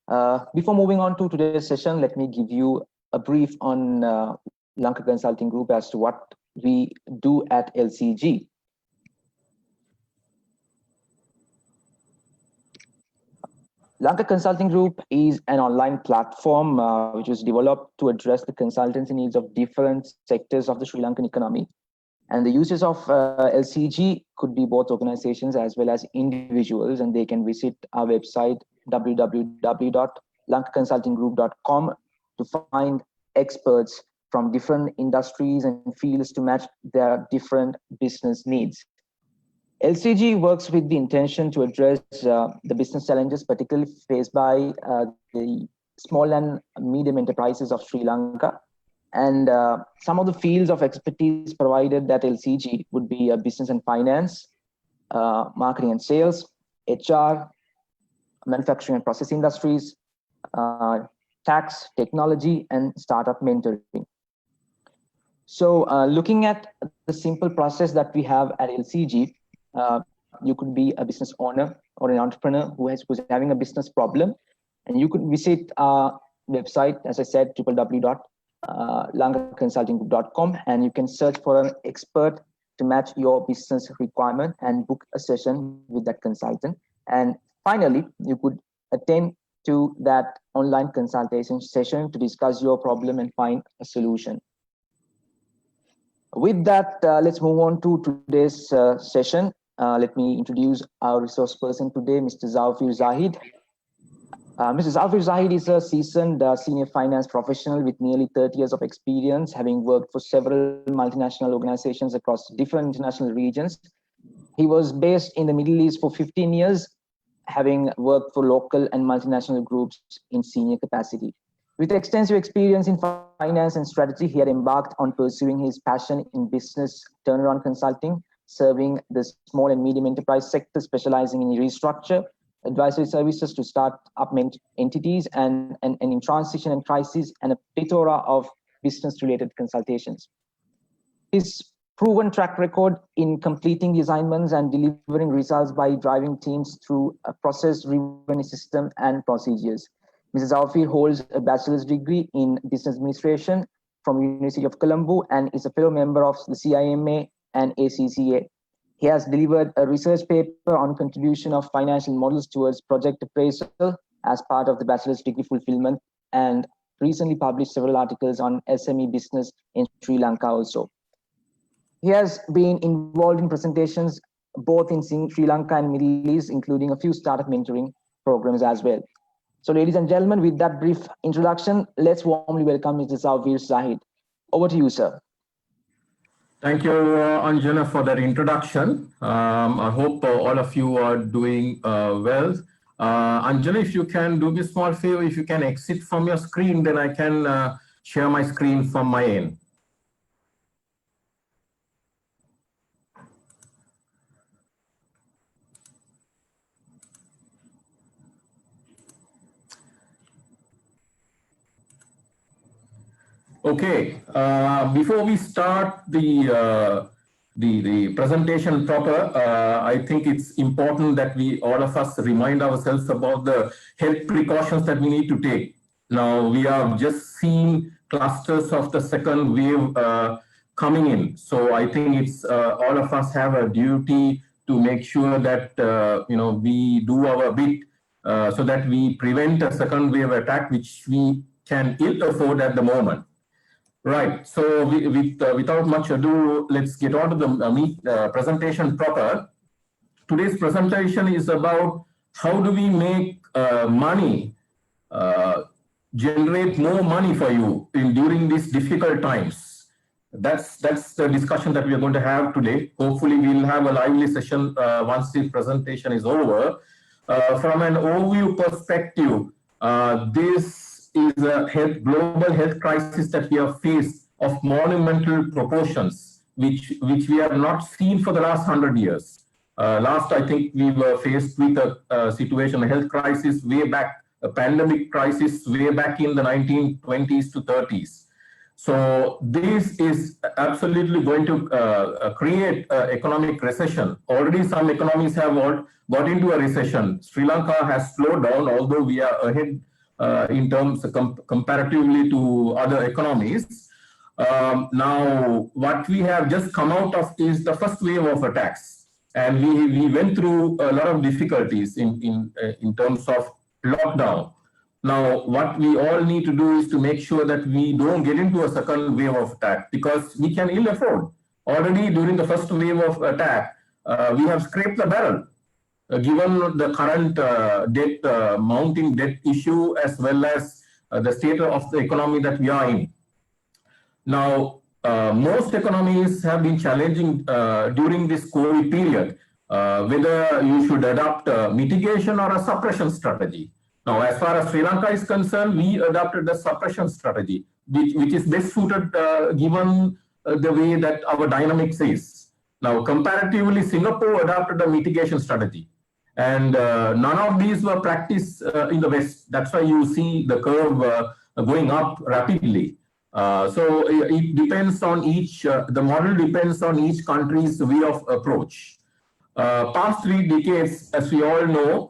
Before moving on to today's session, let me give you a brief on Lanka Consulting Group as to what we do at LCG. Lanka Consulting Group is an online platform which was developed to address the consultancy needs of different sectors of the Sri Lankan economy. And the users of LCG could be both organizations as well as individuals, and they can visit our website www.lankaconsultinggroup.com to find experts from different industries and fields to match their different business needs. LCG works with the intention to address the business challenges particularly faced by the small and medium enterprises of Sri Lanka. And some of the fields of expertise provided at LCG would be business and finance, marketing and sales, HR, manufacturing and process industries, tax, technology, and startup mentoring. So looking at the simple process that we have at LCG, you could be a business owner or an entrepreneur who's having a business problem, and you could visit our website, as I said, www.lankaconsultinggroup.com, and you can search for an expert to match your business requirement and book a session with that consultant. And finally, you could attend to that online consultation session to discuss your problem and find a solution. With that, let's move on to today's session. Let me introduce our resource person today, Mr. Zawfir Zahid. Mr. Zawfir Zahid is a seasoned senior finance professional with nearly 30 years of experience, having worked for several multinational organizations across different international regions. He was based in the Middle East for 15 years, having worked for local and multinational groups in senior capacity. With extensive experience in finance and strategy, he had embarked on pursuing his passion in business turnaround consulting, serving the small and medium enterprise sector, specializing in restructure, advisory services to start up entities, and in transition and crisis, and a plethora of business-related consultations. His proven track record in completing the assignments and delivering results by driving teams through a process-driven system and procedures. Mrs. Zawfir holds a bachelor's degree in business administration from University of Colombo and is a fellow member of the CIMA and ACCA. He has delivered a research paper on contribution of financial models towards project appraisal as part of the bachelor's degree fulfillment, and recently published several articles on SME business in Sri Lanka also. He has been involved in presentations both in Sri Lanka and Middle East, including a few startup mentoring programs as well. So ladies and gentlemen, with that brief introduction, let's warmly welcome Mr. Zawfir Zahid. Over to you, sir. Thank you, Anjana, for that introduction. I hope all of you are doing well. Anjana, if you can do me a small favor, if you can exit from your screen, then I can share my screen from my end. Okay, before we start the presentation proper, I think it's important that all of us remind ourselves about the health precautions that we need to take. Now, we have just seen clusters of the second wave coming in. So I think it's all of us have a duty to make sure that we do our bit so that we prevent a second wave attack, which we can ill afford at the moment. Right. So without much ado, let's get on to the presentation proper. Today's presentation is about how do we make money, generate more money for you during these difficult times. That's the discussion that we are going to have today. Hopefully, we'll have a lively session once the presentation is over. From an overview perspective, this is a global health crisis that we have faced of monumental proportions, which we have not seen for the last 100 years. Last, I think we were faced with a situation, a health crisis way back, a pandemic crisis way back in the 1920s to 30s. So this is absolutely going to create economic recession. Already some economies have got into a recession. Sri Lanka has slowed down, although we are ahead in terms comparatively to other economies. Now, what we have just come out of is the first wave of attacks, and we went through a lot of difficulties in terms of lockdown. Now, what we all need to do is to make sure that we don't get into a second wave of attack, because we can ill afford. Already during the first wave of attack, we have scraped the barrel, given the current mounting debt issue, as well as the state of the economy that we are in. Now, most economies have been challenging during this COVID period, whether you should adopt a mitigation or a suppression strategy. Now, as far as Sri Lanka is concerned, we adopted the suppression strategy, which is best suited given the way that our dynamics is. Now, comparatively, Singapore adopted a mitigation strategy, and none of these were practiced in the West. That's why you see the curve going up rapidly. So it depends on each, the model depends on each country's way of approach. Past 3 decades, as we all know,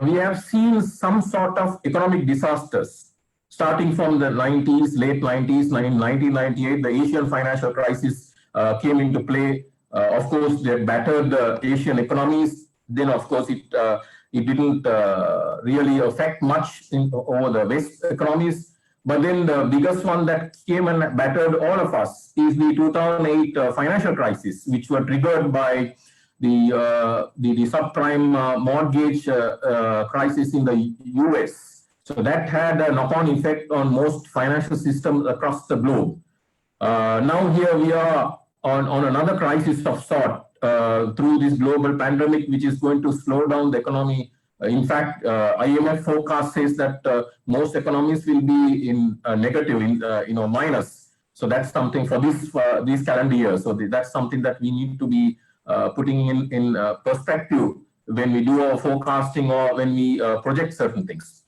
we have seen some sort of economic disasters, starting from the 90s, late 90s, 1998, the Asian financial crisis came into play. Of course, they battered the Asian economies. Then, of course, it didn't really affect much over the West economies. But then the biggest one that came and battered all of us is the 2008 financial crisis, which were triggered by the subprime mortgage crisis in the US. So that had a knock-on effect on most financial systems across the globe. Now here we are on another crisis of sort through this global pandemic, which is going to slow down the economy. In fact, IMF forecast says that most economies will be in negative, minus. So that's something for this calendar year. So that's something that we need to be putting in perspective when we do our forecasting or when we project certain things.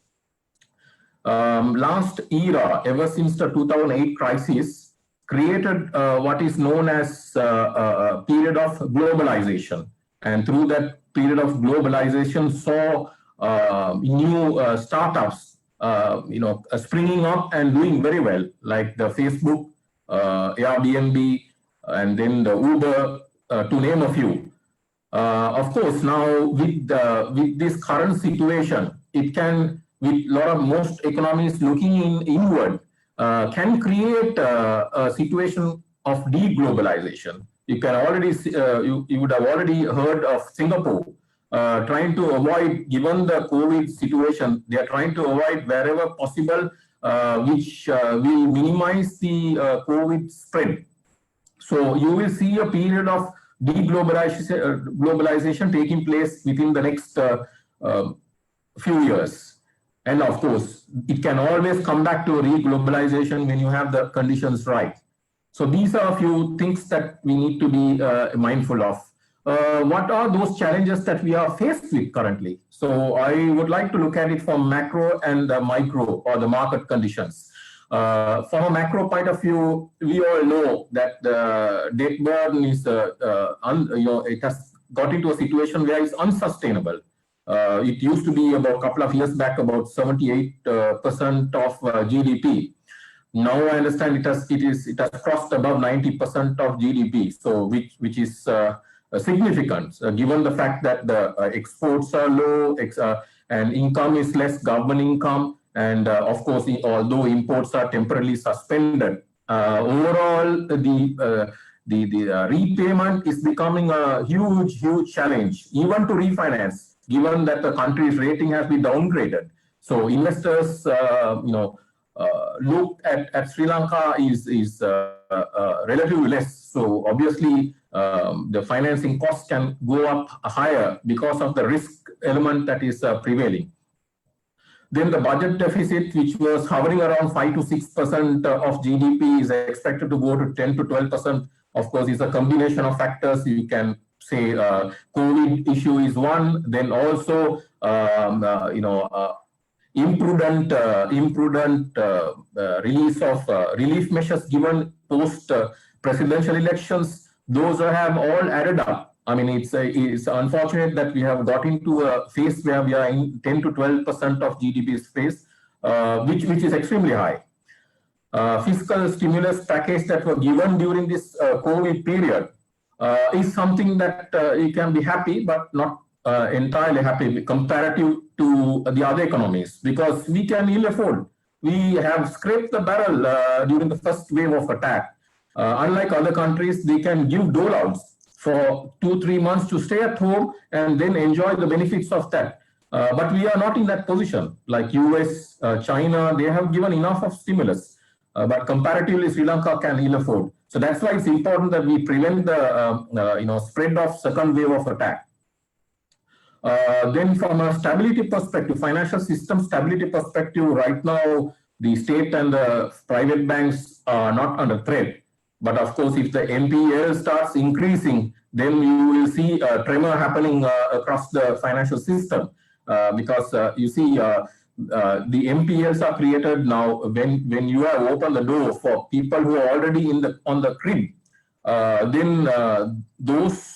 Last era, ever since the 2008 crisis, created what is known as a period of globalization. And through that period of globalization saw new startups, springing up and doing very well, like the Facebook, Airbnb, and then the Uber, to name a few. Of course, now with this current situation, it can, with most economies looking inward, can create a situation of deglobalization. You can already see, you would have already heard of Singapore trying to avoid, given the COVID situation, they are trying to avoid wherever possible, which will minimize the COVID spread. So you will see a period of deglobalization taking place within the next few years. And of course, it can always come back to re-globalization when you have the conditions right. So these are a few things that we need to be mindful of. What are those challenges that we are faced with currently? So I would like to look at it from macro and micro, or the market conditions. From a macro point of view, we all know that the debt burden is, it has got into a situation where it's unsustainable. It used to be about a couple of years back about 78% of GDP. Now I understand it has crossed above 90% of GDP. So which is significant, given the fact that the exports are low and income is less, government income, and of course, although imports are temporarily suspended, overall the repayment is becoming a huge challenge, even to refinance, given that the country's rating has been downgraded. So investors, look at Sri Lanka is relatively less. So obviously, the financing costs can go up higher because of the risk element that is prevailing. Then the budget deficit, which was hovering around 5 to 6% of GDP, is expected to go to 10 to 12%. Of course, it's a combination of factors. You can say COVID issue is one. Then also, imprudent release of relief measures given post presidential elections. Those have all added up. I mean, it's unfortunate that we have got into a phase where we are in 10 to 12% of GDP space. which is extremely high. Fiscal stimulus package that were given during this COVID period is something that you can be happy, but not entirely happy comparative to the other economies, because we can ill afford. We have scraped the barrel during the first wave of attack. Unlike other countries, they can give dole-outs for 2-3 months to stay at home and then enjoy the benefits of that. But we are not in that position. Like US, China, they have given enough of stimulus. But comparatively, Sri Lanka can ill afford. So that's why it's important that we prevent the spread of second wave of attack. Then from a stability perspective, financial system stability perspective, right now, the state and the private banks are not under threat. But of course, if the NPL starts increasing, then you will see a tremor happening across the financial system. Because you see, the NPLs are created now when you have opened the door for people who are already on the crib. Then those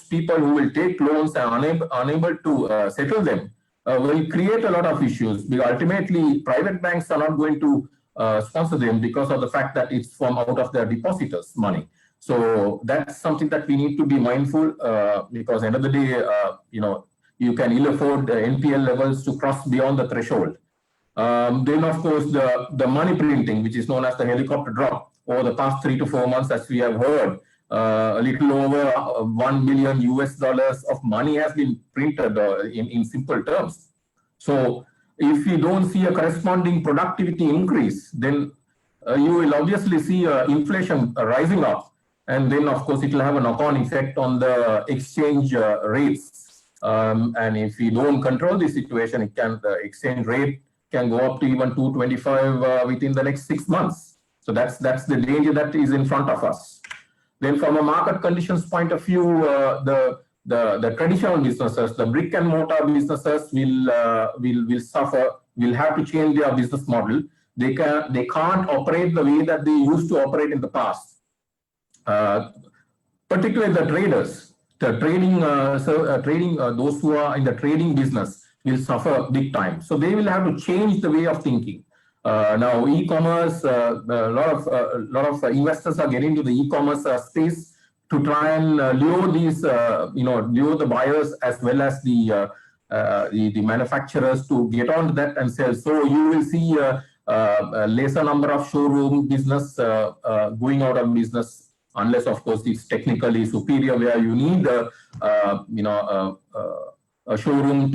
people who will take loans and unable to settle them will create a lot of issues. Because ultimately, private banks are not going to sponsor them because of the fact that it's from out of their depositors' money. So that's something that we need to be mindful, because end of the day, you can ill afford NPL levels to cross beyond the threshold. Then, of course, the money printing, which is known as the helicopter drop, over the past 3 to 4 months, as we have heard, a little over $1 billion of money has been printed in simple terms. So if you don't see a corresponding productivity increase, then you will obviously see inflation rising up. And then, of course, it will have a knock-on effect on the exchange rates. And if we don't control the situation, the exchange rate can go up to even 225 within the next 6 months. So that's the danger that is in front of us. Then, from a market conditions point of view, the traditional businesses, the brick and mortar businesses will suffer. Will have to change their business model. They can't operate the way that they used to operate in the past. Particularly the traders. The trading, those who are in the trading business will suffer big time. So they will have to change the way of thinking. Now, e-commerce, a lot of investors are getting into the e-commerce space to try and lure these, lure the buyers as well as the manufacturers to get on that and sell. So you will see a lesser number of showroom business going out of business, unless, of course, it's technically superior, where you need a showroom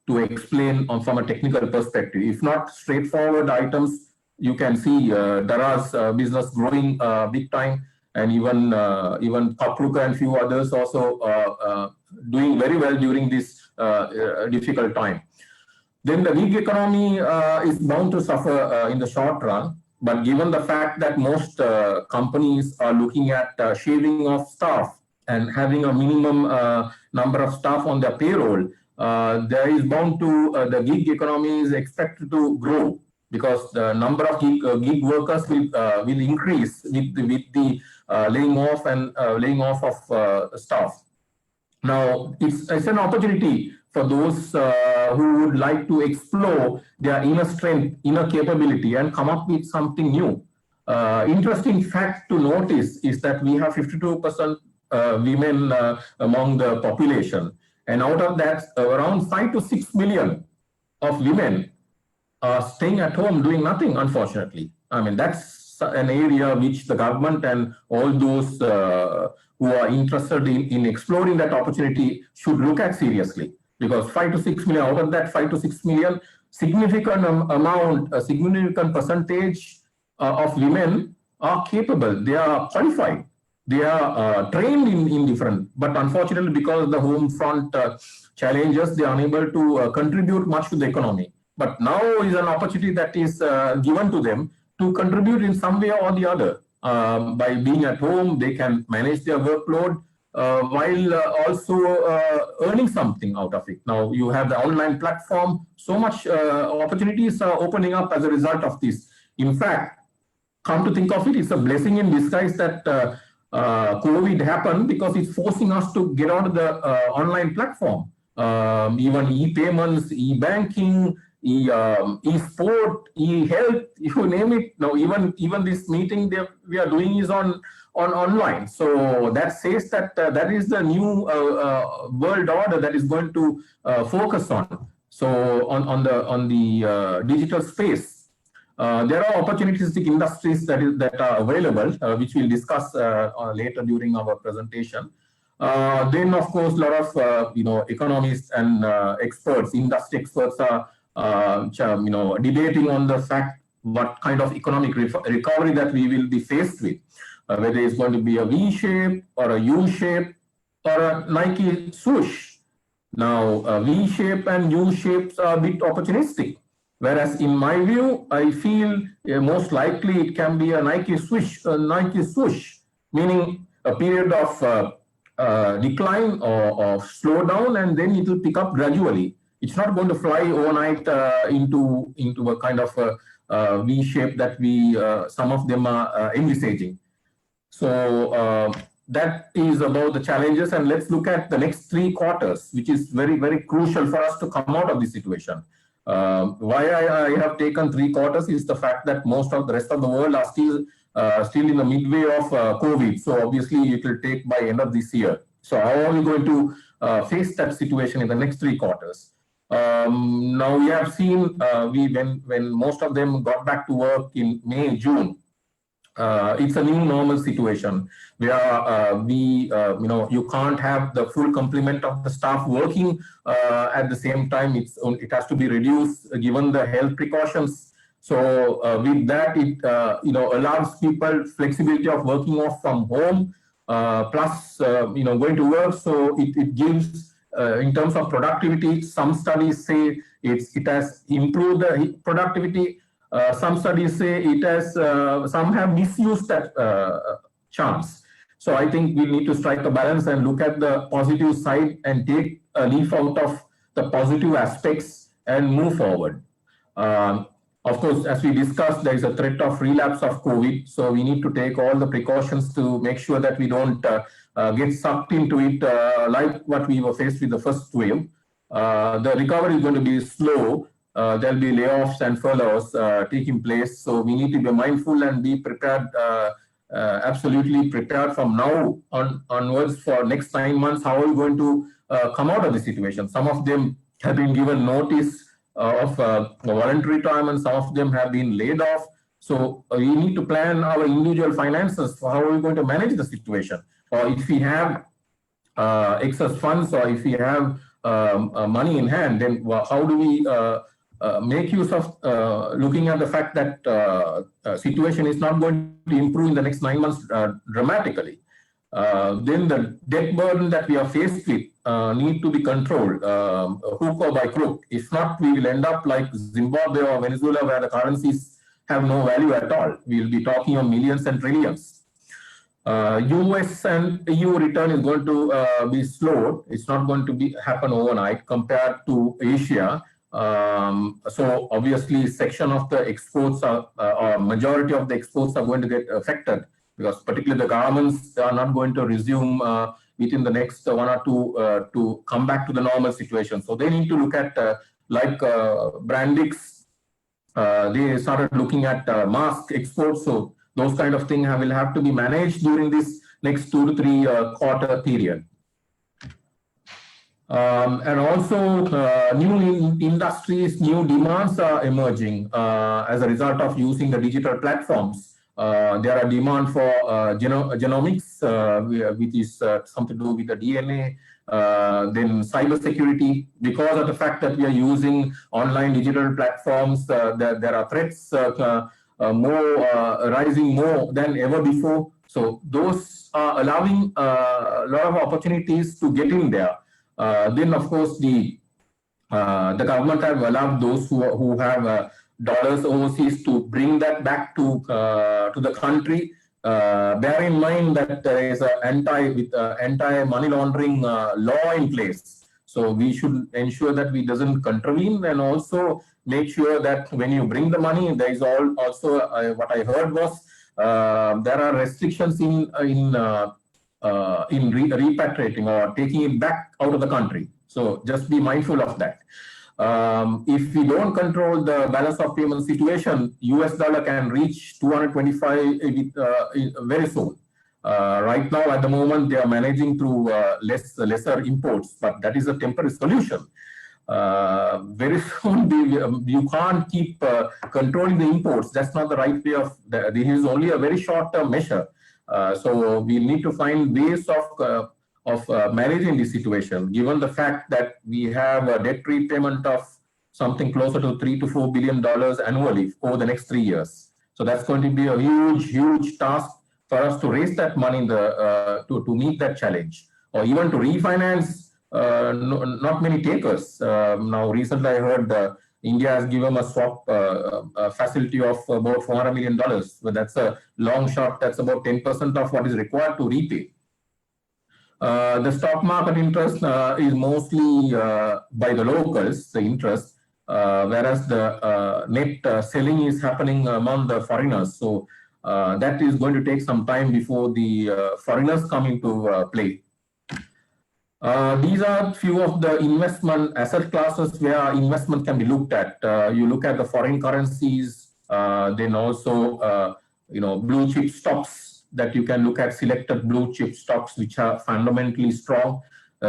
to explain from a technical perspective. If not straightforward items, you can see Dara's business growing big time, and even Kapruka and few others also doing very well during this difficult time. Then the gig economy is bound to suffer in the short run. But given the fact that most companies are looking at shaving off staff and having a minimum number of staff on their payroll, there is bound to the gig economy is expected to grow, because the number of gig workers will increase with the laying off of staff. Now, it's an opportunity for those who would like to explore their inner strength, inner capability, and come up with something new. Interesting fact to notice is that we have 52% women among the population. And out of that, around 5 to 6 million of women are staying at home doing nothing, unfortunately. I mean, that's an area which the government and all those who are interested in exploring that opportunity should look at seriously. Because 5 to 6 million, out of that 5 to 6 million, significant amount, a significant percentage of women are capable. They are qualified. They are trained in different, but unfortunately, because of the home front challenges, they are unable to contribute much to the economy. But now is an opportunity that is given to them to contribute in some way or the other. By being at home, they can manage their workload while also earning something out of it. Now you have the online platform, so much opportunities are opening up as a result of this. In fact, come to think of it, it's a blessing in disguise that COVID happened, because it's forcing us to get onto the online platform. Even e-payments, e-banking, e-sport, e-health, you name it. Now, even this meeting we are doing is on online. So that says that that is the new world order that is going to focus on. So on the digital space, there are opportunistic industries that are available, which we'll discuss later during our presentation. Then, of course, a lot of economists and experts, industry experts are debating on the fact what kind of economic recovery that we will be faced with, whether it's going to be a V shape or a U shape or a Nike swoosh. Now, V shape and U shapes are a bit opportunistic, whereas in my view, I feel most likely it can be a Nike swoosh, meaning a period of decline or slow down, and then it will pick up gradually. It's not going to fly overnight into a kind of a V shape that some of them are envisaging. So that is about the challenges, and let's look at the next 3 quarters, which is very, very crucial for us to come out of this situation. Why I have taken 3 quarters is the fact that most of the rest of the world are still in the midway of COVID. So obviously it will take by end of this year. So how are we going to face that situation in the next 3 quarters? Now we have seen when most of them got back to work in May, June, it's a new normal situation where you can't have the full complement of the staff working at the same time. It has to be reduced given the health precautions. So with that, it allows people flexibility of working off from home plus going to work. So it gives in terms of productivity. Some studies say it has improved the productivity. Some studies say it has, some have misused that chance. So I think we need to strike a balance and look at the positive side and take a leaf out of the positive aspects and move forward. Of course, as we discussed, there is a threat of relapse of COVID. So we need to take all the precautions to make sure that we don't get sucked into it like what we were faced with the first wave. The recovery is going to be slow. There'll be layoffs and furloughs taking place. So we need to be mindful and be prepared, absolutely prepared from now onwards for next 9 months. How are we going to come out of the situation? Some of them have been given notice of voluntary retirement. Some of them have been laid off. So we need to plan our individual finances for how are we going to manage the situation. Or if we have excess funds, or if we have money in hand, then how do we make use of looking at the fact that situation is not going to improve in the next 9 months dramatically. Then the debt burden that we are faced with need to be controlled, hook or by crook. If not, we will end up like Zimbabwe or Venezuela, where the currencies have no value at all. We will be talking of millions and trillions. US and EU return is going to be slowed. It's not going to happen overnight compared to Asia. So obviously, section of the exports or majority of the exports are going to get affected, because particularly the governments are not going to resume within the next 1 or 2 to come back to the normal situation. So they need to look at like Brandix. They started looking at mask exports. So those kind of things will have to be managed during this next 2 to 3 quarter period. And also new industries, new demands are emerging as a result of using the digital platforms. There are demand for genomics, which is something to do with the DNA, then cybersecurity. Because of the fact that we are using online digital platforms, there are threats rising more than ever before. So those are allowing a lot of opportunities to get in there. Then, of course, the government have allowed those who have dollars overseas to bring that back to the country. Bear in mind that there is an anti-money laundering law in place. So we should ensure that we doesn't contravene, and also make sure that when you bring the money, there is also what I heard was there are restrictions in repatriating or taking it back out of the country. So just be mindful of that. If we don't control the balance of payment situation, US dollar can reach 225 very soon. Right now, at the moment, they are managing through lesser imports, but that is a temporary solution. Very soon, you can't keep controlling the imports. That's not the right way of. This is only a very short-term measure. So we need to find ways of managing this situation, given the fact that we have a debt repayment of something closer to $3 to $4 billion annually over the next 3 years. So that's going to be a huge task for us to raise that money to meet that challenge, or even to refinance. Not many takers. Now, recently I heard India has given a swap facility of about $400 million, but that's a long shot. That's about 10% of what is required to repay. The stock market interest is mostly by the locals, the interest, whereas the net selling is happening among the foreigners. So that is going to take some time before the foreigners come into play. These are few of the investment asset classes where investment can be looked at. You look at the foreign currencies, then also blue chip stocks that you can look at, selected blue chip stocks which are fundamentally strong.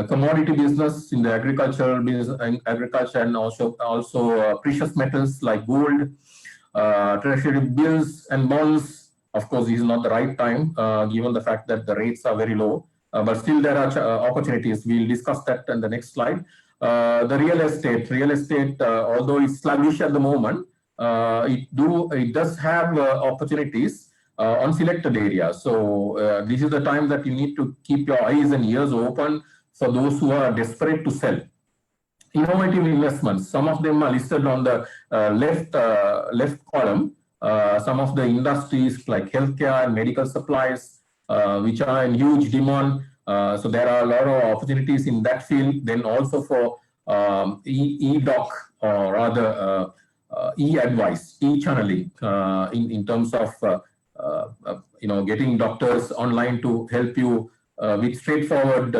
Commodity business in the agriculture and also precious metals like gold, treasury bills and bonds. Of course, this is not the right time given the fact that the rates are very low. But still there are opportunities. We'll discuss that in the next slide. The real estate, although it's sluggish at the moment, it does have opportunities on selected areas. So this is the time that you need to keep your eyes and ears open for those who are desperate to sell. Innovative investments, some of them are listed on the left column. Some of the industries like healthcare and medical supplies, which are in huge demand. So there are a lot of opportunities in that field. Then also for e-doc, or rather e-advice, e-channeling, in terms of getting doctors online to help you with straightforward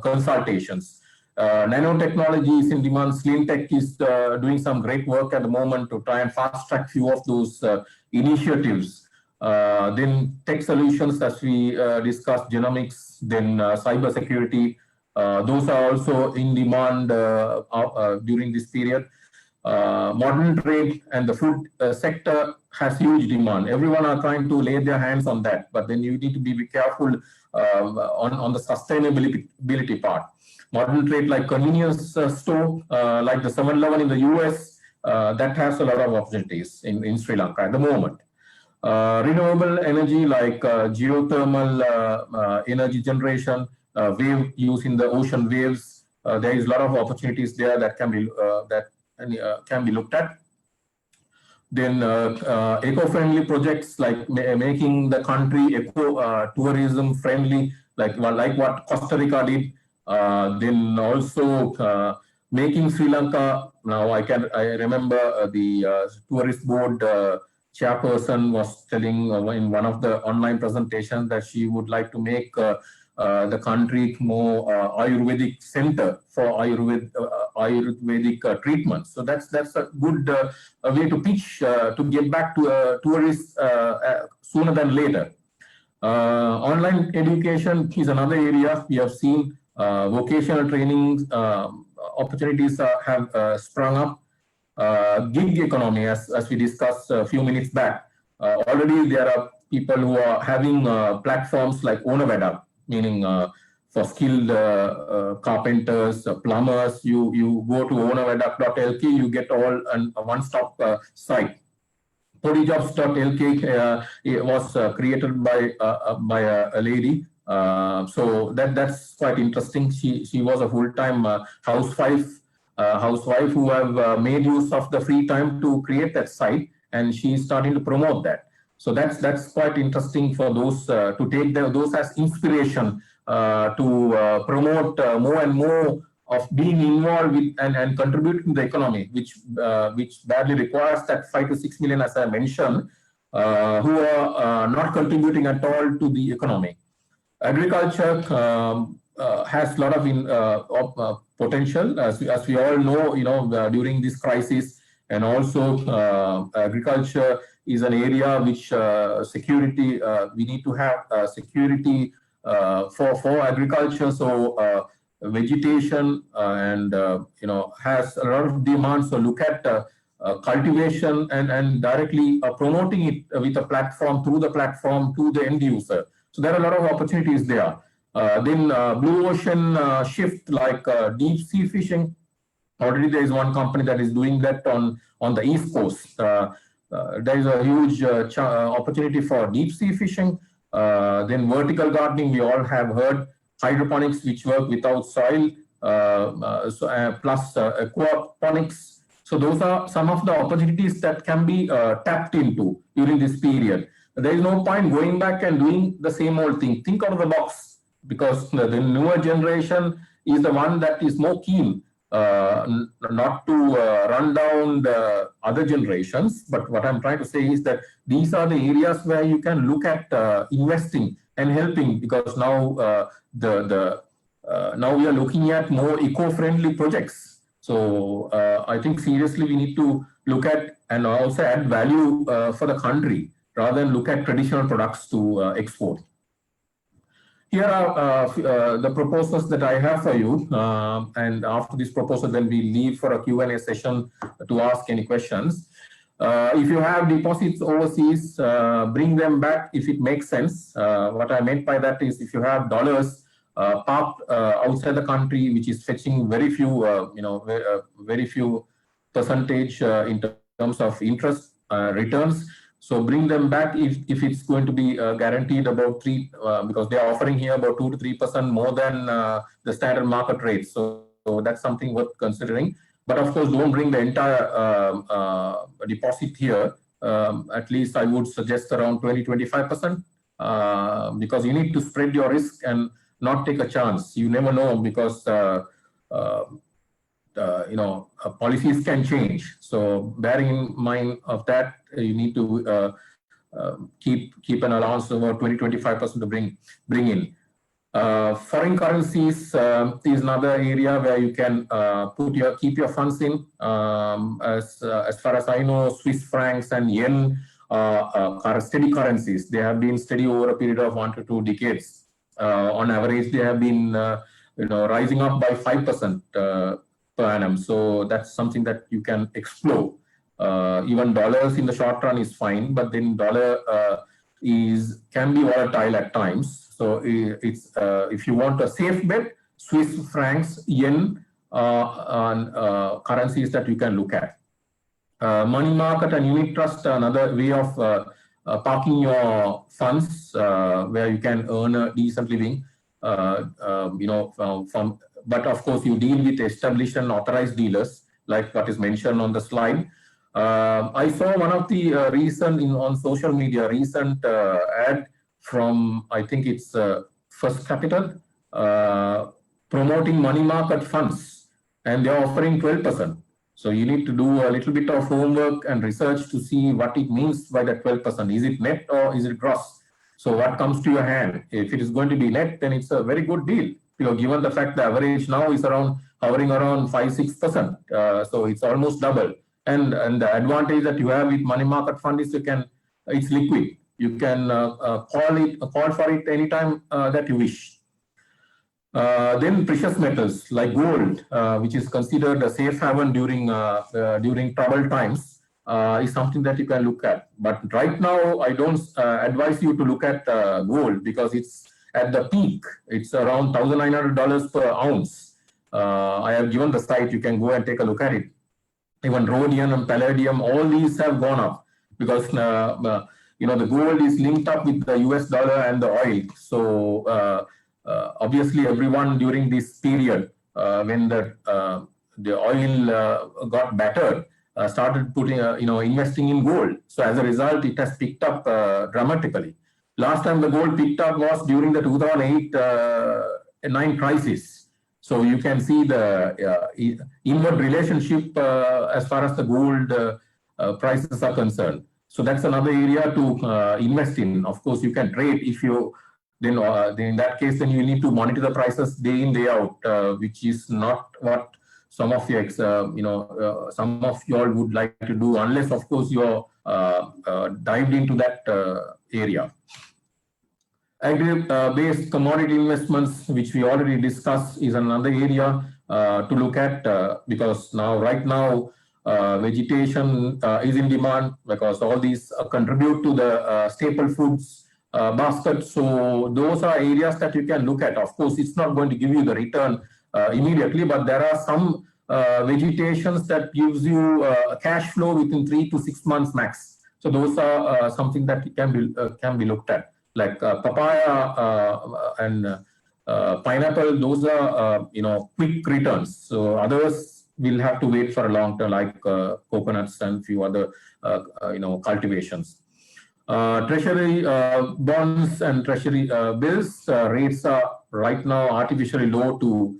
consultations. Nanotechnology is in demand. Slimtech is doing some great work at the moment to try and fast track few of those initiatives. Then tech solutions, as we discussed, genomics, then cyber security, those are also in demand during this period. Modern trade and the food sector has huge demand. Everyone are trying to lay their hands on that, but then you need to be careful on the sustainability part. Modern trade like convenience store, like the 7-Eleven in the US, that has a lot of opportunities in Sri Lanka at the moment. Renewable energy like geothermal energy generation, wave use in the ocean waves, there is a lot of opportunities there that can be looked at. Then eco-friendly projects like making the country eco-tourism friendly, like what Costa Rica did. Then also making Sri Lanka. Now I remember the tourist board chairperson was telling in one of the online presentations that she would like to make the country more Ayurvedic center for Ayurvedic treatments. So that's a good way to pitch to get back to tourists sooner than later. Online education is another area. We have seen vocational training opportunities have sprung up. Gig economy, as we discussed a few minutes back. Already there are people who are having platforms like Onaveda, meaning for skilled carpenters, plumbers. You go to onaveda.lk, you get all a one-stop site. Podijobs.lk was created by a lady. So that's quite interesting. She was a full-time housewife who have made use of the free time to create that site, and she's starting to promote that. So that's quite interesting for those to take those as inspiration to promote more and more of being involved with and contributing to the economy, which badly requires that 5 to 6 million, as I mentioned, who are not contributing at all to the economy. Agriculture, has a lot of potential, as we all know, during this crisis, and also agriculture is an area which security, we need to have security for agriculture. So vegetation and has a lot of demand. So look at cultivation and directly promoting it with a platform, through the platform to the end user. So there are a lot of opportunities there. Then blue ocean shift, like deep sea fishing. Already there is one company that is doing that on the East Coast. There is a huge opportunity for deep sea fishing. Then vertical gardening, we all have heard. Hydroponics, which work without soil, plus aquaponics. So those are some of the opportunities that can be tapped into during this period. There is no point going back and doing the same old thing. Think out of the box, because the newer generation is the one that is more keen not to run down the other generations. But what I'm trying to say is that these are the areas where you can look at investing and helping, because now now we are looking at more eco-friendly projects. So I think seriously we need to look at and also add value for the country, rather than look at traditional products to export. Here are the proposals that I have for you. And after this proposal, then we leave for a Q&A session to ask any questions. If you have deposits overseas, bring them back if it makes sense. What I meant by that is, if you have dollars parked outside the country, which is fetching very few, very few percentage in terms of interest returns. So bring them back if it's going to be guaranteed about because they are offering here about 2 to 3% more than the standard market rate. So that's something worth considering. But of course, don't bring the entire deposit here. At least I would suggest around 20-25%, because you need to spread your risk and not take a chance. You never know, because policies can change. So bearing in mind of that, you need to keep an allowance of about 20-25% to bring in. Foreign currencies is another area where you can keep your funds in. As far as I know, Swiss francs and yen are steady currencies. They have been steady over a period of 1 to 2 decades. On average, they have been rising up by 5% per annum. So that's something that you can explore. Even dollars in the short run is fine, but then dollar can be volatile at times. So it's if you want a safe bet, Swiss francs, yen, and currencies that you can look at. Money market and unit trust, another way of parking your funds where you can earn a decent living. But of course, you deal with established and authorized dealers, like what is mentioned on the slide. I saw one of the on social media recent ad from, I think it's First Capital, promoting money market funds, and they're offering 12%. So you need to do a little bit of homework and research to see what it means by that 12%. Is it net or is it gross? So what comes to your hand? If it is going to be net, then it's a very good deal. Given the fact the average now is hovering around 5-6%. So it's almost double. And the advantage that you have with money market fund is it's liquid. You can call for it anytime that you wish. Then precious metals like gold, which is considered a safe haven during troubled times, is something that you can look at. But right now, I don't advise you to look at gold, because it's at the peak. It's around $1,900 per ounce. I have given the site. You can go and take a look at it. Even rhodium and palladium, all these have gone up, because the gold is linked up with the US dollar and the oil. So obviously, everyone during this period, when the oil got battered, started putting investing in gold. So as a result, it has picked up dramatically. Last time the gold picked up was during the 2008-9 crisis. So you can see the inward relationship as far as the gold prices are concerned. So that's another area to invest in. Of course, you can trade if you then in that case, then you need to monitor the prices day in, day out, which is not what some of your, some of you all would like to do, unless, of course, you're dived into that area. Agri-based commodity investments, which we already discussed, is another area to look at, because right now, vegetation is in demand, because all these contribute to the staple foods basket. So those are areas that you can look at. Of course, it's not going to give you the return immediately, but there are some vegetations that gives you a cash flow within 3 to 6 months max. So those are something that can be looked at, like papaya and pineapple. Those are quick returns. So others will have to wait for a long time, like coconuts and few other cultivations. Treasury bonds and treasury bills rates are right now artificially low to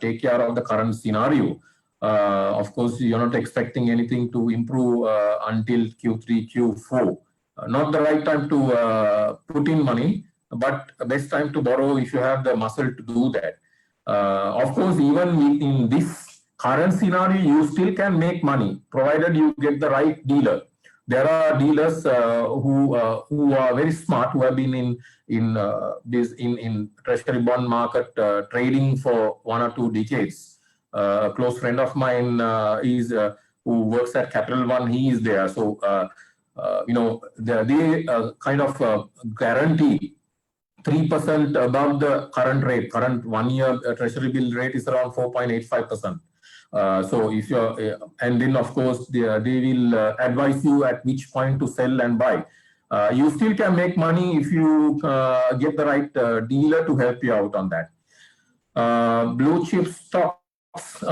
take care of the current scenario. Of course, you're not expecting anything to improve until Q3, Q4. Not the right time to put in money, but best time to borrow if you have the muscle to do that. Of course, even in this current scenario, you still can make money, provided you get the right dealer. There are dealers who are very smart, who have been in treasury bond market trading for 1 or 2 decades. A close friend of mine who works at Capital One. He is there. So they kind of guarantee 3% above the current rate. Current 1-year treasury bill rate is around 4.85%. So if you're, and then of course they will advise you at which point to sell and buy. You still can make money if you get the right dealer to help you out on that. Blue chip stocks,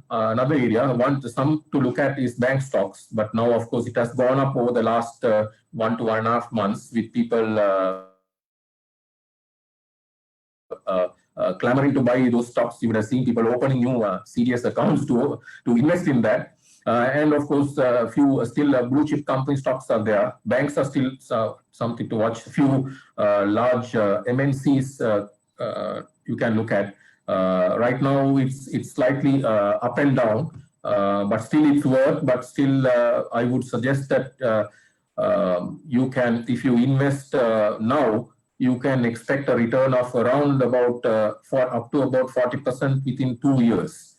another area. Some to look at is bank stocks, but now of course it has gone up over the last 1 to 1.5 months, with people clamoring to buy those stocks. You would have seen people opening new CDS accounts to invest in that. And of course, a few still blue chip company stocks are there. Banks are still something to watch. A few large MNCs you can look at. Right now, it's slightly up and down, but still it's worth. But still, I would suggest that you can, if you invest now, you can expect a return of around about up to about 40% within 2 years.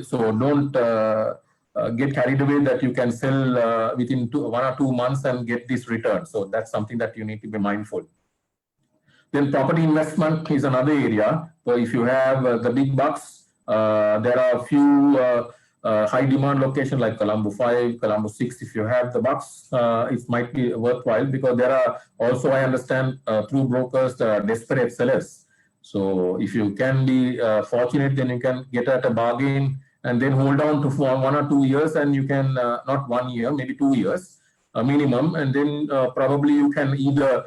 So don't get carried away that you can sell within 1 or 2 months and get this return. So that's something that you need to be mindful. Then property investment is another area. So if you have the big bucks, there are a few high demand locations like Colombo 5, Colombo 6. If you have the bucks, it might be worthwhile, because there are also, I understand, through brokers, desperate sellers. So if you can be fortunate, then you can get at a bargain and then hold on to for 1 or 2 years, and you can, not 1 year, maybe 2 years minimum, and then probably you can either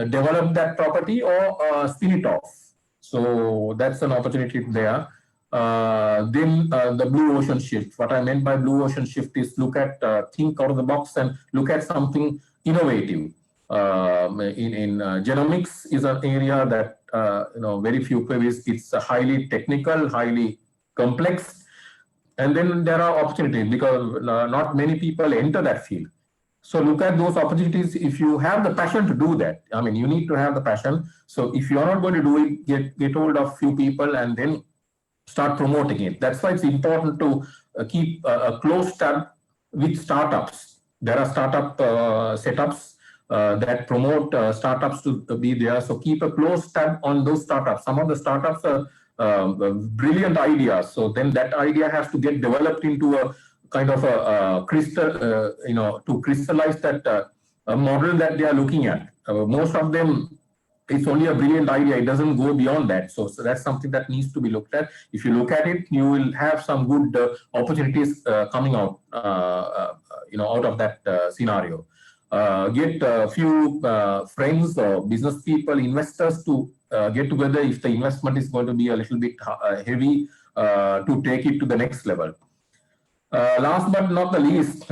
develop that property or spin it off. So that's an opportunity there. Then the blue ocean shift. What I meant by blue ocean shift is think out of the box and look at something innovative. In genomics is an area that very few queries. It's highly technical, highly complex, and then there are opportunities because not many people enter that field. So look at those opportunities if you have the passion to do that. I mean, you need to have the passion. So if you are not going to do it, get hold of few people and then start promoting it. That's why it's important to keep a close tab with startups. There are startup setups that promote startups to be there. So keep a close tab on those startups. Some of the startups are brilliant ideas. So then that idea has to get developed into a kind of a crystal, to crystallize that model that they are looking at. Most of them, it's only a brilliant idea. It doesn't go beyond that. So that's something that needs to be looked at. If you look at it, you will have some good opportunities coming out, out of that scenario. Get a few friends or business people, investors to get together if the investment is going to be a little bit heavy to take it to the next level. Last but not the least,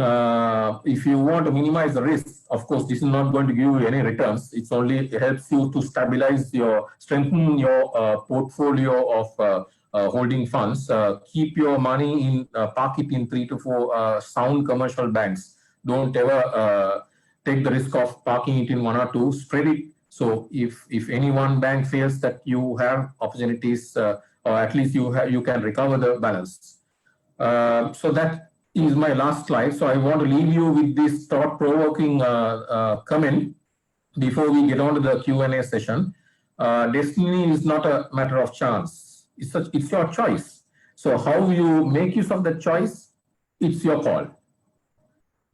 if you want to minimize the risk, of course, this is not going to give you any returns. It's only helps you to strengthen your portfolio of holding funds. Keep your money in, park it in 3 to 4 sound commercial banks. Don't ever take the risk of parking it in 1 or 2. Spread it. So if any one bank fails, that you have opportunities, or at least you can recover the balance. So that is my last slide. So I want to leave you with this thought-provoking comment before we get on to the Q&A session. Destiny is not a matter of chance. It's your choice. So how you make use of the choice, it's your call.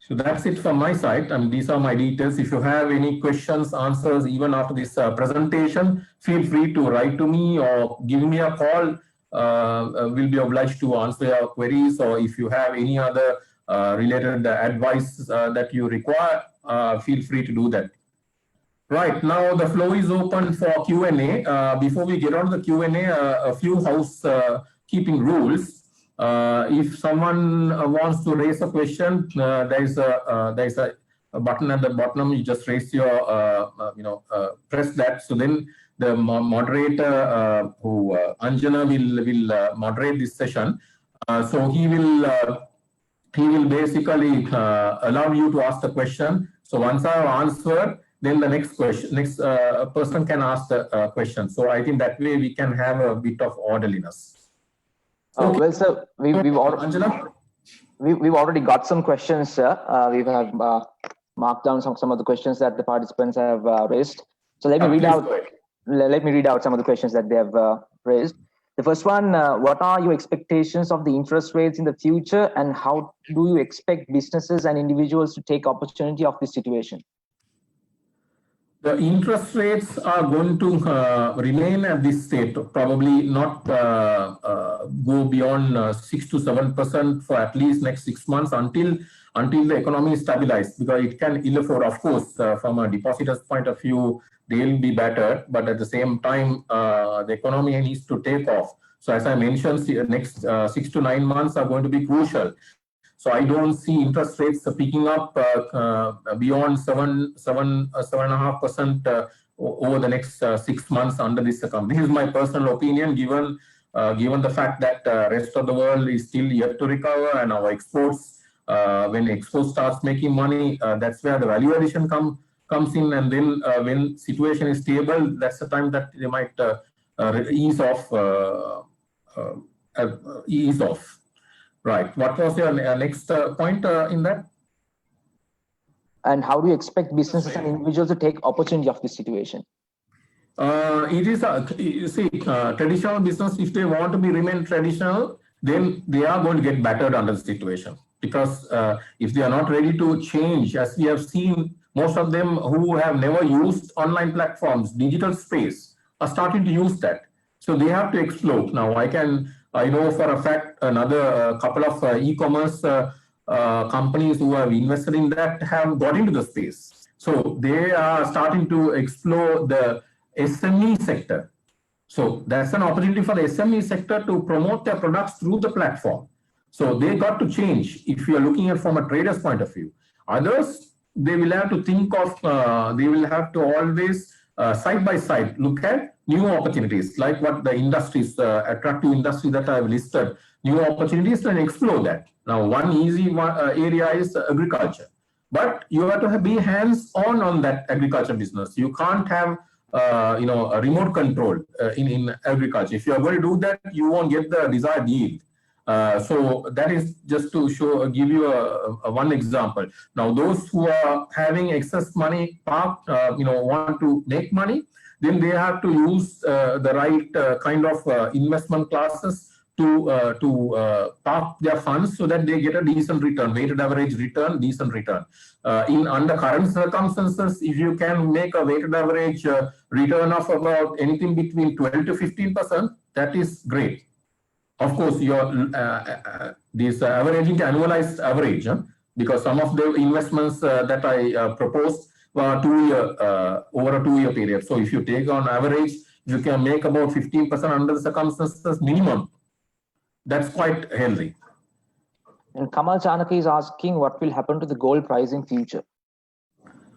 So that's it from my side. And these are my details. If you have any questions, answers, even after this presentation, feel free to write to me or give me a call. Will be obliged to answer your queries, or if you have any other related advice that you require, feel free to do that. Right, now the floor is open for Q&A. Before we get on to the Q&A, a few housekeeping rules. If someone wants to raise a question, there is a button at the bottom. You just raise your, press that. So then the moderator, Anjana, will moderate this session. So he will basically allow you to ask the question. So once I have answered, then the next person can ask the question. So I think that way we can have a bit of orderliness. Okay. Well, sir, we've already got some questions, sir. We have marked down some of the questions that the participants have raised. So let me read out. Let me read out some of the questions that they have raised. The first one: what are your expectations of the interest rates in the future, and how do you expect businesses and individuals to take opportunity of this situation? The interest rates are going to remain at this state, probably not go beyond 6 to 7% for at least next 6 months until the economy is stabilized, because it can ill afford. Of course, from a depositor's point of view, they'll be better, but at the same time, the economy needs to take off. So as I mentioned, the next 6 to 9 months are going to be crucial. So I don't see interest rates picking up beyond 7.5% over the next 6 months under this account. This is my personal opinion, given the fact that rest of the world is still yet to recover, and our exports, when exports starts making money, that's where the value addition comes in, and then when situation is stable, that's the time that they might ease off. Right. What was your next point in that? And how do you expect businesses and individuals to take opportunity of this situation? It is you see, traditional business, if they want to remain traditional, then they are going to get battered under the situation, because if they are not ready to change, as we have seen, most of them who have never used online platforms, digital space, are starting to use that. So they have to explode. Now I know for a fact another couple of e-commerce companies who have invested in that have got into the space. So they are starting to explore the SME sector. So that's an opportunity for the SME sector to promote their products through the platform. So they got to change if you are looking at from a trader's point of view. Others, they will have to think of, they will have to always side by side look at new opportunities, like what the industries, attractive industry that I have listed, new opportunities, and explore that. Now, one easy area is agriculture, but you have to be hands-on on that agriculture business. You can't have a remote control in agriculture. If you are going to do that, you won't get the desired yield. So that is just to give you one example. Now, those who are having excess money parked, want to make money, then they have to use the right kind of investment classes to park their funds so that they get a decent return, weighted average return, decent return. Under current circumstances, if you can make a weighted average return of about anything between 12 to 15%, that is great. Of course, this averaging annualized average, because some of the investments that I proposed were over a 2-year period. So if you take on average, you can make about 15% under the circumstances minimum. That's quite healthy. And Kamal Chanakya is asking what will happen to the gold price in future.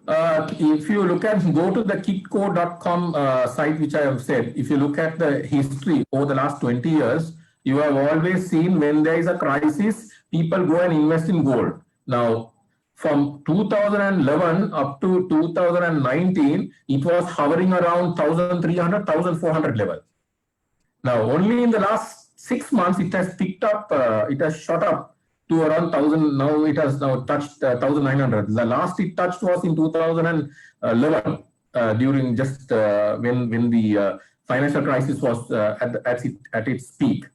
If you look at, go to the kitco.com site, which I have said, if you look at the history over the last 20 years, you have always seen when there is a crisis, people go and invest in gold. Now, from 2011 up to 2019, it was hovering around 1,300, 1,400 level. Now, only in the last 6 months, it has picked up, it has shot up to around 1,000. Now it has now touched 1,900. The last it touched was in 2011, during just when the financial crisis was at its peak.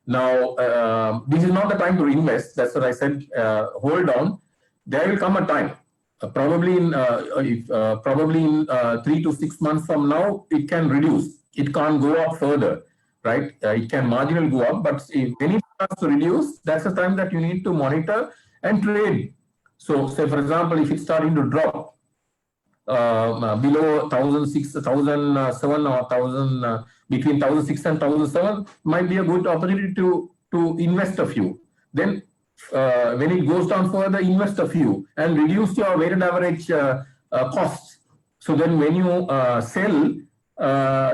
Now, this is not the time to invest. That's what I said. Hold on. There will come a time. Probably in 3 to 6 months from now, it can reduce. It can't go up further, right? It can marginally go up, but when it starts to reduce, that's the time that you need to monitor and trade. So, say for example, if it's starting to drop below 1,006, 1,007, or 1,000, between 1,006 and 1,007, might be a good opportunity to invest a few. Then, when it goes down further, invest a few and reduce your weighted average costs. So then, when you sell,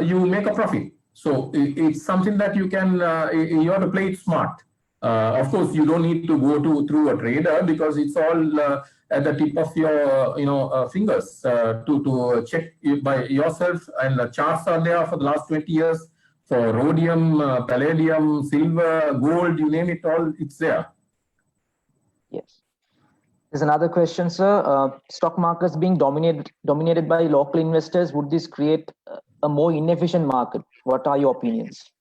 you make a profit. So it's something that you can, you have to play it smart. Of course, you don't need to go through a trader, because it's all at the tip of your fingers to check by yourself. And the charts are there for the last 20 years for rhodium, palladium, silver, gold, you name it all, it's there. Yes. There's another question, sir. Stock markets being dominated by local investors, would this create a more inefficient market? What are your opinions?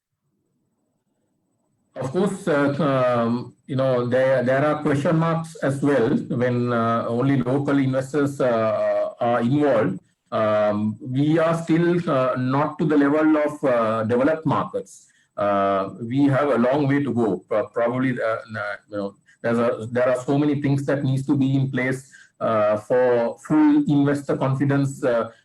Of course, there are question marks as well when only local investors are involved. We are still not to the level of developed markets. We have a long way to go. Probably, there are so many things that needs to be in place for full investor confidence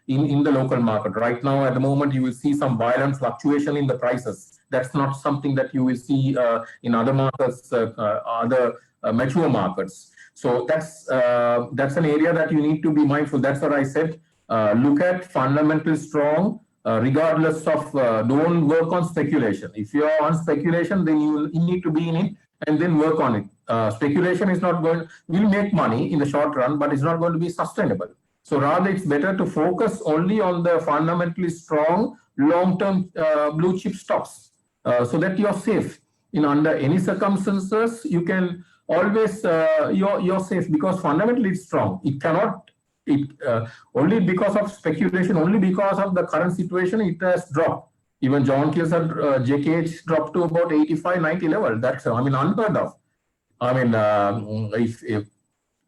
in the local market. Right now, at the moment, you will see some violent fluctuation in the prices. That's not something that you will see in other markets, other mature markets. So that's an area that you need to be mindful. That's what I said. Look at fundamentally strong, regardless of, don't work on speculation. If you're on speculation, then you need to be in it and then work on it. Speculation is not will make money in the short run, but it's not going to be sustainable. So rather, it's better to focus only on the fundamentally strong, long-term blue chip stocks, so that you're safe. Under any circumstances, you can always you're safe, because fundamentally it's strong. It cannot. Only because of speculation, only because of the current situation, it has dropped. Even John Kilser, JKH dropped to about 85, 90 level. That's, unheard of. If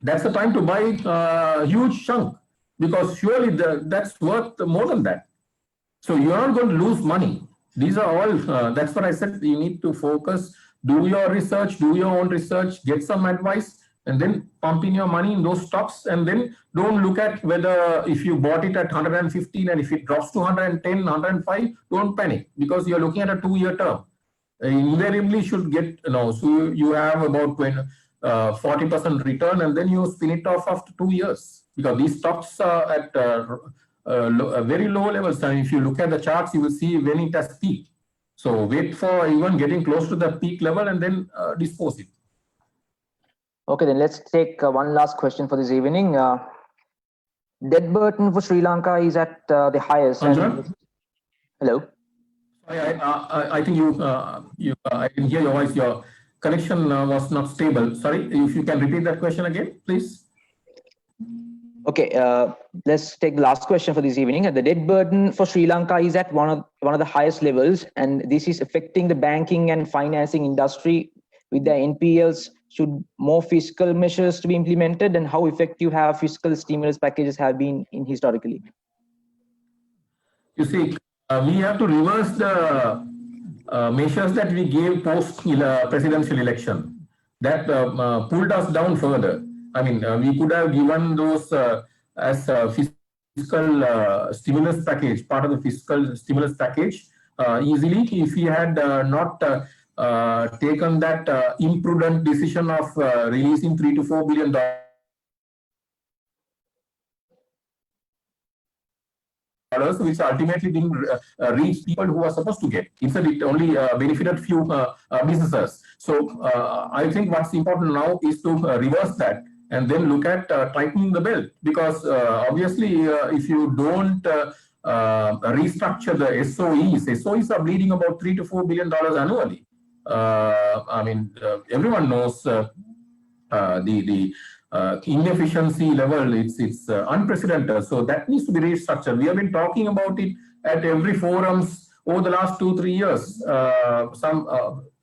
that's the time to buy a huge chunk, because surely that's worth more than that. So you're not going to lose money. These are all, that's what I said, you need to focus, do your research, do your own research, get some advice, and then pump in your money in those stocks. And then don't look at whether if you bought it at 115 and if it drops to 110, 105, don't panic, because you're looking at a 2-year term. Invariably should get, so you have about 40% return, and then you spin it off after 2 years, because these stocks are at very low levels. And if you look at the charts, you will see when it has peaked. So wait for even getting close to the peak level and then dispose it. Okay, then let's take one last question for this evening. Debt burden for Sri Lanka is at the highest. Hello. I think I can hear your voice. Your connection was not stable. Sorry, if you can repeat that question again, please. Okay, let's take the last question for this evening. The debt burden for Sri Lanka is at one of the highest levels, and this is affecting the banking and financing industry. With the NPLs, should more fiscal measures to be implemented, and how effective have fiscal stimulus packages have been historically? You see, we have to reverse the measures that we gave post presidential election that pulled us down further. We could have given those as a fiscal stimulus package, part of the fiscal stimulus package easily, if we had not taken that imprudent decision of releasing $3 to $4 billion, which ultimately didn't reach people who are supposed to get. Instead, it only benefited few businesses. So I think what's important now is to reverse that and then look at tightening the belt, because obviously if you don't restructure the SOEs are bleeding about $3 to $4 billion annually. I mean, everyone knows the inefficiency level, it's unprecedented. So that needs to be restructured. We have been talking about it at every forums over the last 2-3 years.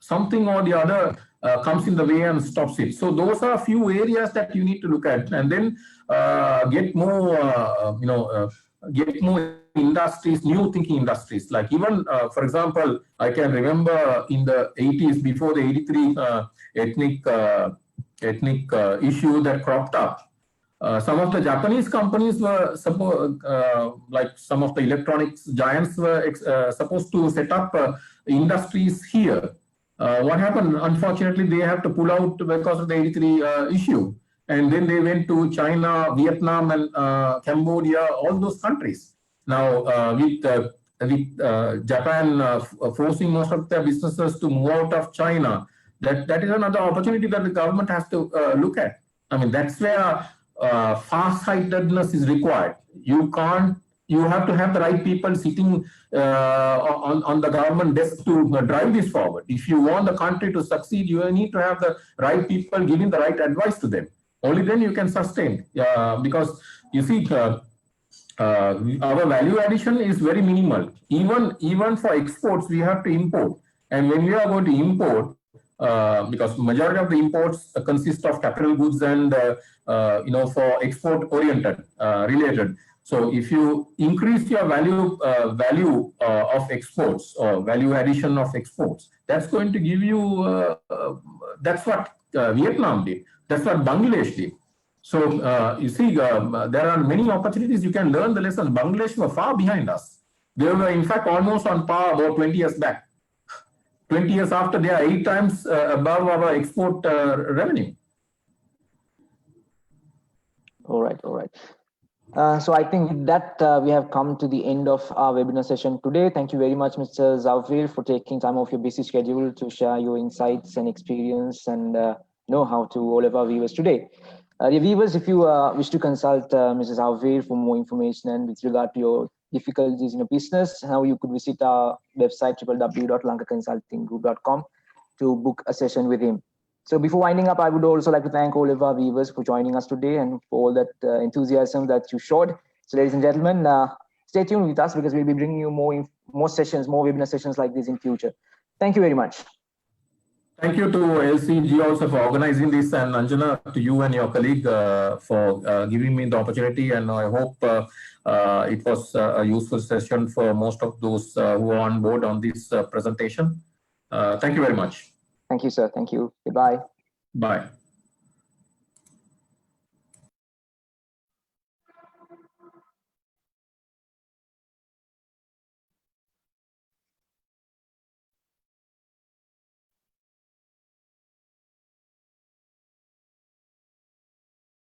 Something or the other comes in the way and stops it. So those are a few areas that you need to look at, and then get more, get more industries, new thinking industries. Like even, for example, I can remember in the 80s, before the 83 ethnic issue that cropped up, some of the Japanese companies were like some of the electronics giants were supposed to set up industries here. What happened? Unfortunately, they have to pull out because of the 83 issue. And then they went to China, Vietnam, and Cambodia, all those countries. Now, with Japan forcing most of their businesses to move out of China, that is another opportunity that the government has to look at. I mean, that's where far-sightedness is required. You have to have the right people sitting on the government desk to drive this forward. If you want the country to succeed, you need to have the right people giving the right advice to them. Only then you can sustain. Because you see, our value addition is very minimal. Even for exports, we have to import. And when we are going to import, because majority of the imports consist of capital goods and for export oriented related. So if you increase your value of exports or value addition of exports, that's going to give you. That's what Vietnam did. That's what Bangladesh did. So you see, there are many opportunities you can learn the lessons. Bangladesh were far behind us. They were in fact almost on par about 20 years back. 20 years after, they are 8 times above our export revenue. All right. So I think with that, we have come to the end of our webinar session today. Thank you very much, Mr. Zawfir, for taking time off your busy schedule to share your insights and experience and know-how to all of our viewers today. Dear viewers, if you wish to consult Mr. Zawfir for more information and with regard to your difficulties in your business, now you could visit our website www.lankaconsultinggroup.com to book a session with him. So before winding up, I would also like to thank all of our viewers for joining us today and for all that enthusiasm that you showed. So ladies and gentlemen, stay tuned with us because we'll be bringing you more sessions, more webinar sessions like this in future. Thank you very much. Thank you to LCG also for organizing this, and Anjana, to you and your colleague for giving me the opportunity. And I hope it was a useful session for most of those who are on board on this presentation. Thank you very much. Thank you, sir. Thank you. Goodbye. Bye.